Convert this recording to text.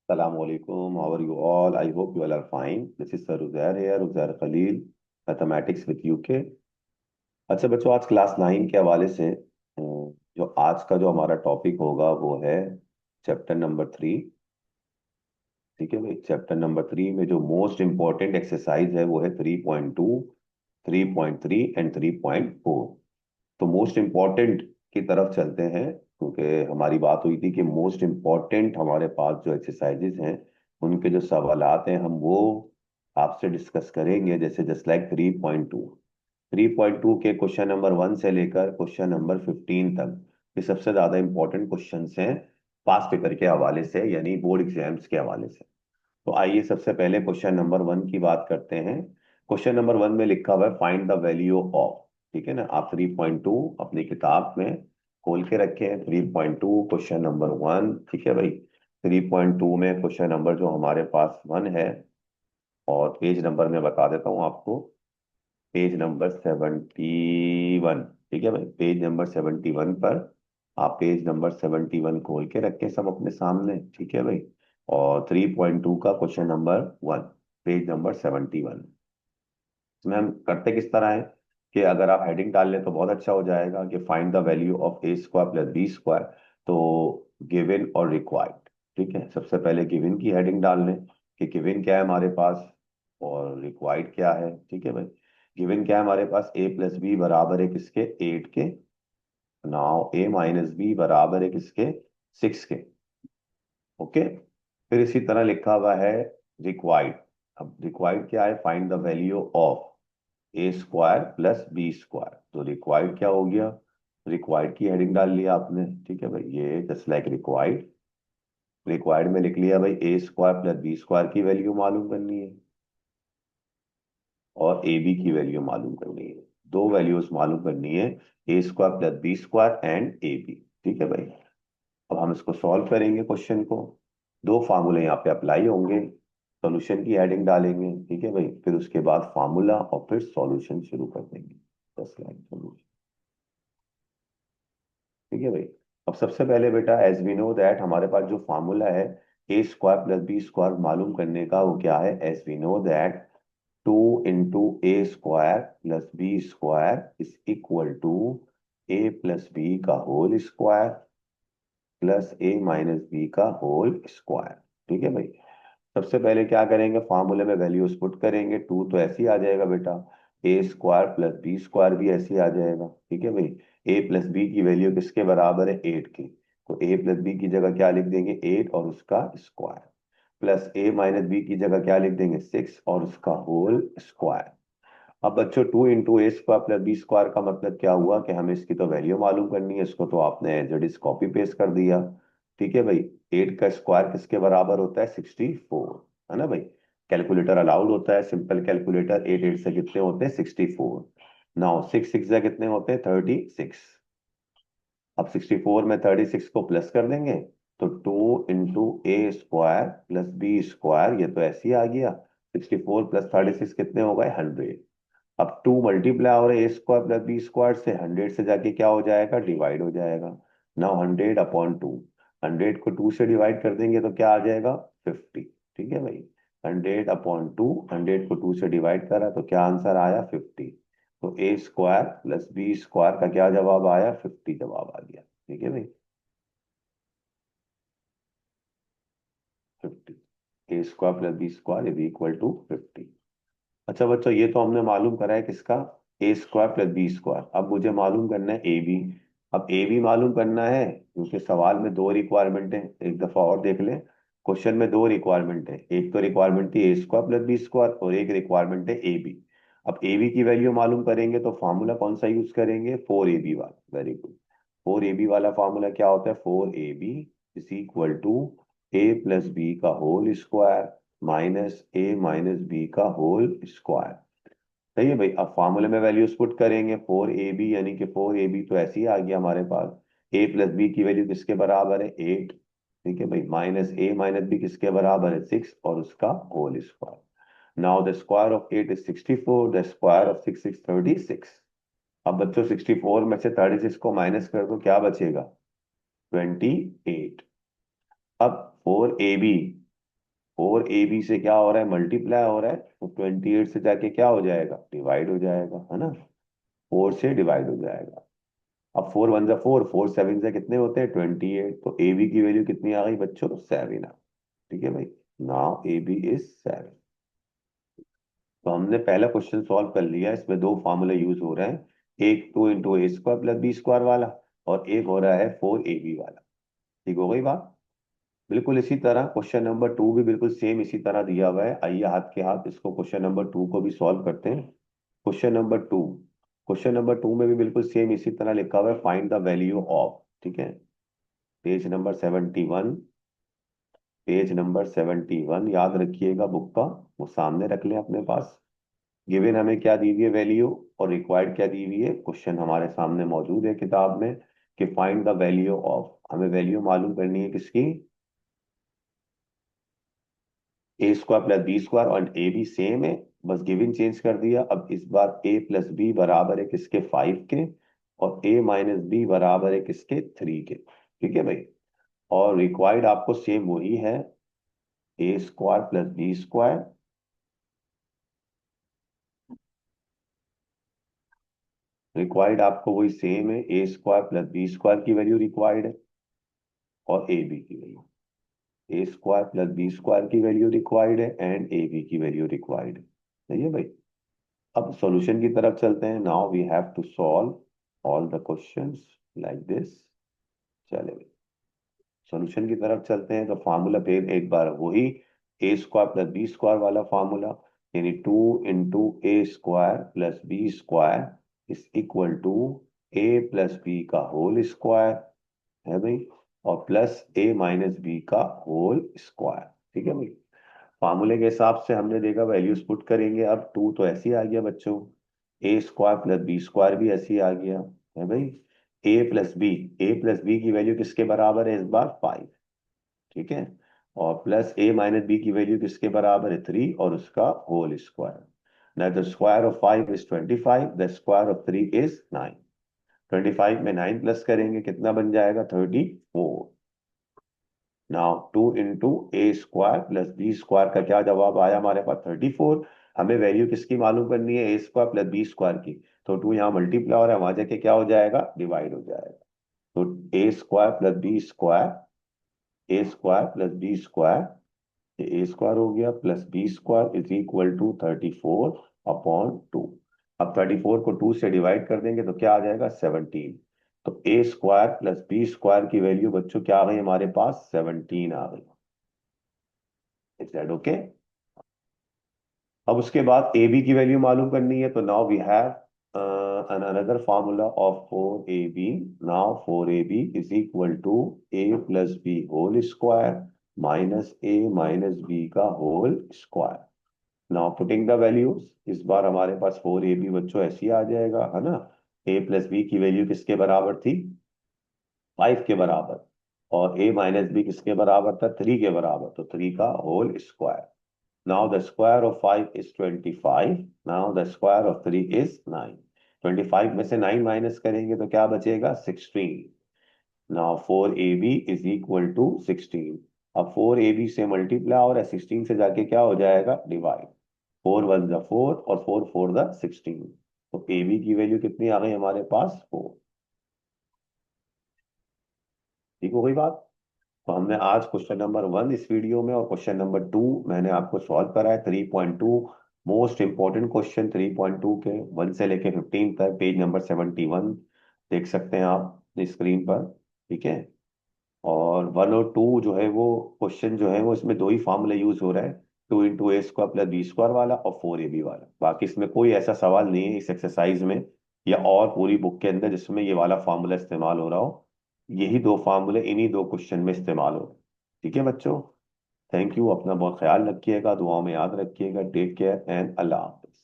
Assalamualaikum. How are you all? I hope you all are fine. This is Sir Uzair here, Uzair Khalil, mathematics with UK. अच्छा बच्चों, आज class 9 के हवाले से जो आज का जो हमारा टॉपिक होगा वो है चैप्टर नंबर 3। ठीक है भाई, चैप्टर नंबर 3 में जो मोस्ट इंपॉर्टेंट एक्सरसाइज है वो है 3.2, 3.3 एंड 3.4। तो मोस्ट इम्पॉर्टेंट की तरफ चलते हैं, क्योंकि हमारी बात हुई थी कि मोस्ट इम्पॉर्टेंट हमारे पास जो एक्सरसाइजेज हैं उनके जो सवालात हैं हम वो आपसे डिस्कस करेंगे। जैसे जस्ट लाइक 3.2, 3.2 के क्वेश्चन नंबर 1 से लेकर क्वेश्चन नंबर 15 तक ये सबसे ज्यादा इंपॉर्टेंट क्वेश्चंस हैं पास पेपर के हवाले से, यानी बोर्ड एग्जाम्स के हवाले से। तो आइए सबसे पहले क्वेश्चन नंबर 1 की बात करते हैं। क्वेश्चन नंबर 1 में लिखा हुआ है फाइंड द वैल्यू ऑफ। ठीक है ना, आप 3.2 अपनी किताब में खोल के रखे हैं। 3.2 क्वेश्चन नंबर 1। ठीक है भाई, 3.2 में क्वेश्चन नंबर जो हमारे पास 1 है, और पेज नंबर मैं बता देता हूँ आपको, पेज नंबर 71। ठीक है भाई, पेज नंबर 71 पर आप पेज नंबर 71 खोल के रखें सब अपने सामने। ठीक है भाई, और 3.2 का क्वेश्चन नंबर 1, पेज नंबर 71। इसमें हम करते किस तरह है कि अगर आप हेडिंग डाल लें तो बहुत अच्छा हो जाएगा कि find the value of a square plus B square. तो गिवन और रिक्वायर्ड। ठीक है, सबसे पहले गिवन की हेडिंग डाल लें कि गिवन क्या है हमारे पास और रिक्वायर्ड क्या है। ठीक है भाई, गिवन क्या है हमारे पास, ए प्लस बी बराबर है किसके, 8 के। नाउ ए माइनस बी बराबर है किसके, 6 के। ओके, फिर इसी तरह लिखा हुआ है रिक्वायर्ड। अब रिक्वायर्ड क्या है, find the value of a square plus B square. तो रिक्वायर्ड क्या हो गया, रिक्वायर्ड की हेडिंग डाल लिया आपने। ठीक है भाई, ये जस्ट लाइक रिक्वायर्ड। रिक्वायर्ड में लिख लिया भाई ए स्क्वायर प्लस बी स्क्वायर की वैल्यू मालूम करनी है और ए बी की वैल्यू मालूम करनी है। दो वैल्यूज मालूम करनी है, ए square plus B square and A B. ठीक है भाई, अब हम इसको सॉल्व करेंगे क्वेश्चन को। दो फार्मूले यहाँ पे अप्लाई होंगे। सॉल्यूशन की हेडिंग डालेंगे, ठीक है भाई, फिर उसके बाद फार्मूला और फिर सॉल्यूशन शुरू कर देंगे। बस लाइन सॉल्यूशन। ठीक है भाई, अब सबसे पहले बेटा एज वी नो दैट हमारे पास जो फार्मूला है ए स्क्वायर प्लस बी स्क्वायर मालूम करने का, वो क्या है, as we know that 2 into a square plus B square is equal to a plus b का whole square plus a minus b का होल स्क्वायर। ठीक है भाई, सबसे पहले क्या करेंगे, फार्मूले में वैल्यूज पुट करेंगे। 2 तो ऐसे ही आ जाएगा बेटा, ए स्क्वायर प्लस बी स्क्वायर भी ऐसे ही आ जाएगा। ठीक है भाई, ए प्लस बी की वैल्यू किसके बराबर है, 8 की। तो ए प्लस बी की जगह क्या लिख देंगे, 8 और उसका square, plus a minus B की जगह क्या लिख देंगे, 6 और उसका होल स्क्वायर। अब बच्चों 2 into a square plus B square का मतलब क्या हुआ कि हमें इसकी तो वैल्यू मालूम करनी है। इसको तो आपने as it is copy paste कर दिया। ठीक है भाई, 8 का स्क्वायर किसके बराबर होता है, 64, है ना भाई। कैलकुलेटर अलाउड होता है, सिंपल कैलकुलेटर। 8 8 से कितने होते हैं, 64। नाउ 6 6 से कितने होते हैं, 36। अब 64 में 36 को प्लस कर देंगे तो 2 into a square plus B square, ये तो ऐसे ही आ गया। 64 प्लस 36 कितने हो गए, 100। अब 2 मल्टीप्लाई हो रहा है ए स्क्वायर प्लस बी स्क्वायर से, 100 से जाके क्या हो जाएगा, डिवाइड हो जाएगा। नाउ 100/2, 100 को 2 से डिवाइड कर देंगे तो क्या आ जाएगा, 50। ठीक है भाई, 100/2, 100 को 2 से डिवाइड करा तो क्या आंसर आया, 50। तो ए स्क्वायर प्लस बी स्क्वायर का क्या जवाब आया, 50 जवाब आ गया। ठीक है भाई, 50। A square plus B square is equal to 50। अच्छा बच्चों, ये तो हमने मालूम करा है किसका, ए स्क्वायर प्लस बी स्क्वायर। अब मुझे मालूम करना है ए बी। अब ए बी मालूम करना है क्योंकि सवाल में दो रिक्वायरमेंट है। एक दफा और देख लें, क्वेश्चन में दो रिक्वायरमेंट है। एक तो रिक्वायरमेंट थी ए स्क्वायर प्लस बी स्क्वायर और एक रिक्वायरमेंट है ए बी। अब ए बी की वैल्यू मालूम करेंगे तो फार्मूला कौन सा यूज करेंगे, 4ab वाला। Very good. 4ab वाला फार्मूला क्या होता है, 4ab is equal to a plus b का whole square minus a minus b का होल स्क्वायर। सही है भाई, अब फार्मूले में वैल्यूज पुट करेंगे। 4ab यानी कि 4ab तो ऐसे ही आ गया हमारे पास। ए प्लस बी की वैल्यू किसके बराबर है, 8। ठीक है भाई, माइनस ए माइनस बी किसके बराबर है, 6 और उसका whole square. Now the square of 8 is 64, the square of 6 is 36। अब बच्चों 64 में से 36 को माइनस कर दो, क्या बचेगा, 28। अब 4ab 4ab से क्या हो रहा है, मल्टीप्लाई हो रहा है, तो 28 से जाके क्या हो जाएगा, डिवाइड हो जाएगा, है ना। 4 से डिवाइड हो जाएगा। अब 4 1 जा 4, 4 7 से कितने होते हैं, 28, तो ए बी की वैल्यू कितनी आ गई बच्चों, 7 आ। ठीक है भाई। Now a b is 7। तो हमने पहला क्वेश्चन सॉल्व कर लिया, इसमें दो फार्मूले यूज हो रहे हैं, एक 2 × a² + b² वाला, और एक हो रहा है 4ab वाला। ठीक हो गई बात। बिल्कुल इसी तरह क्वेश्चन नंबर 2 भी बिल्कुल सेम इसी तरह दिया हुआ है। आइए हाथ के हाथ इसको क्वेश्चन नंबर 2 को भी सॉल्व करते हैं। क्वेश्चन नंबर 2, क्वेश्चन नंबर 2 में भी बिल्कुल सेम इसी तरह लिखा हुआ है, फाइंड द वैल्यू ऑफ। ठीक है। पेज नंबर 71, पेज नंबर 71 याद रखिएगा बुक का, वो सामने रख लें अपने पास। गिवन हमें क्या दी हुई है वैल्यू, और रिक्वायर्ड क्या दी हुई है, क्वेश्चन हमारे सामने मौजूद है किताब में, कि फाइंड द वैल्यू ऑफ, हमें वैल्यू मालूम करनी है किसकी, a² + b² और ए बी सेम है, बस गिवन चेंज कर दिया। अब इस बार a + b बराबर है किसके, 5 के, और a - b बराबर है किसके, 3 के। ठीक है भाई। और रिक्वायर्ड आपको सेम वही है, a² + b²। रिक्वायर्ड आपको वही सेम है, a² + b² की वैल्यू रिक्वायर्ड है, और ए बी की वैल्यू, a² + b² की वैल्यू रिक्वायर्ड है, एंड ए बी की वैल्यू रिक्वायर्ड है। सही है भाई। अब सॉल्यूशन की तरफ चलते हैं। Now we have to solve all the questions like this. चले भाई, सॉल्यूशन की तरफ चलते हैं। तो फार्मूला फिर एक बार वही, a² + b² वाला फार्मूला, यानी 2 × a² + b² is equal to a + b का होल स्क्वायर, है भाई, और प्लस a - b का होल स्क्वायर। ठीक है भाई। फार्मूले के हिसाब से हमने देखा, वैल्यूज पुट करेंगे। अब 2 तो ऐसे ही आ गया बच्चों, a² + b² भी ऐसे ही आ गया, है भाई। a + b की वैल्यू किसके बराबर है इस बार, 5। ठीक है। और प्लस a - b की वैल्यू किसके बराबर है, 3, और उसका होल स्क्वायर। ना the square of 5 is 25, the square of 3 is 9। 25 में 9 प्लस करेंगे कितना बन जाएगा, 34। नाउ 2 × a² + b² का क्या जवाब आया हमारे पास, 34। हमें वैल्यू किसकी मालूम करनी है, a² + b² की। तो 2 यहाँ मल्टीप्लाई हो रहा है, वहां जाके क्या हो जाएगा, डिवाइड हो जाएगा। तो a² + b², a² हो गया, plus b² is equal to 34/2। अब 34 को 2 से डिवाइड कर देंगे तो क्या आ जाएगा, 17। तो a² + b² की वैल्यू बच्चों क्या आ गई हमारे पास, 17 आ गई। Is that okay. अब उसके बाद ए बी की वैल्यू मालूम करनी है। तो now we have another formula of 4ab. Now 4ab is equal to a + b whole square minus a - b का whole square. Now putting the values, इस बार हमारे पास 4ab बच्चों ऐसे ही आ जाएगा, है ना। a + b की वैल्यू किसके बराबर थी, 5 के बराबर, और a - b किसके बराबर था, 3 के बराबर, तो 3 का whole square. Now the square of 5 is 25. Now the square of 3 is 9. 25 में से 9 माइनस करेंगे तो क्या बचेगा, 16। Now 4ab is equal to 16। अब 4ab से मल्टीप्लाई और 16 से जाके क्या हो जाएगा, डिवाइड। 4 1 जा 4, और 4 4 जा 16। तो ab की वैल्यू कितनी आ गई हमारे पास, 4। ठीक हो गई बात। तो हमने आज क्वेश्चन नंबर 1 इस वीडियो में, और क्वेश्चन नंबर 2 मैंने आपको सॉल्व करा है। 3.2 मोस्ट इंपॉर्टेंट क्वेश्चन, 3.2 के 1 से लेके 15 तक, पेज नंबर 71 देख सकते हैं आप स्क्रीन पर। ठीक है। और 1 और 2 जो है वो क्वेश्चन जो है वो, इसमें दो ही फॉर्मूले यूज हो रहा है, 2 × a² + b² वाला, और 4ab वाला। बाकी इसमें कोई ऐसा सवाल नहीं है इस एक्सरसाइज में या और पूरी बुक के अंदर जिसमें ये वाला फॉर्मूला इस्तेमाल हो रहा हो। यही दो फार्मूले इन्हीं दो क्वेश्चन में इस्तेमाल हो। ठीक है बच्चों। थैंक यू, अपना बहुत ख्याल रखिएगा, दुआओं में याद रखिएगा। टेक केयर एंड अल्लाह हाफिज।